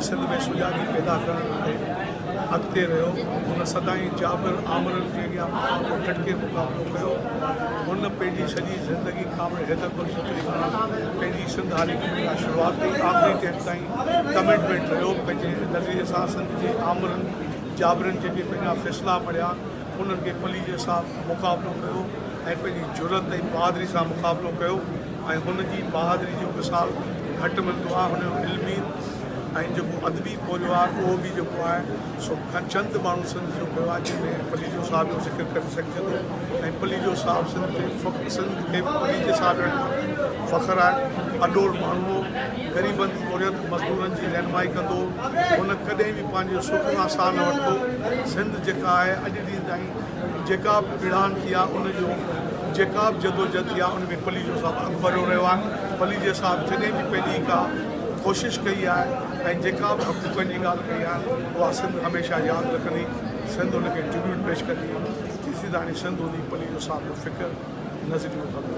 सिंध में सुजागी पैदा करण अॻिते रहियो। हुन सदाईं जाबिर आमरनि जे अॻियां टटके मुक़ाबिलो कयो। हुन पंहिंजी सॼी ज़िंदगी कामिल हैदर बख़्श तरीक़े सां पंहिंजी सिंध हारी खां शुरूआत कई, आख़िरी टाइम ताईं कमिटमेंट रहियो। पंहिंजे नज़रिए सां सिंध जे आमरनि जाबिरनि जेके पंहिंजा फ़ैसिला पढ़िया उन्हनि खे पली जे साथ मुक़ाबिलो कयो ऐं पंहिंजी जुरत ऐं बहादुरी सां मुक़ाबिलो कयो। ऐं हुनजी बहादुरी जो मिसाल घटि मिलंदो आहे। हुनजो इल्मी ऐं जेको अदबी पोरियो आहे उहो बि जेको आहे सो चंद माण्हू सिंध जो कयो आहे, जंहिंमें पलीजो साहिब जो ज़िक्र करे सघिजे थो। ऐं पलीजो साहिब सिंध खे पली जे साहिब फ़ख़्रु आहे। अॾोर माण्हू ग़रीबनि पोरियत मज़दूरनि जी रहनुमाई कंदो। हुन कॾहिं बि पंहिंजो सुख खां साह न वरितो। सिंध जेका आहे अॼु ॾींहं ताईं जेका बि पिढ़ान थी आहे उनजो जेका बि जदोजहद थी आहे उनमें पलीजो साहिब अॻिभरो रहियो आहे। पलीजे साहिब जॾहिं बि पंहिंजी का कोशिशि कई आहे ऐं जेका बि हक़ूक़नि जी ॻाल्हि कई आहे उहा सिंध हमेशह यादि रखंदी। सिंध हुनखे ट्रिब्यूट पेश कंदी। तीसरी दाणी सिंध हूंदी पलीजो साहिब जो फ़िक्रु नज़रियो कंदो।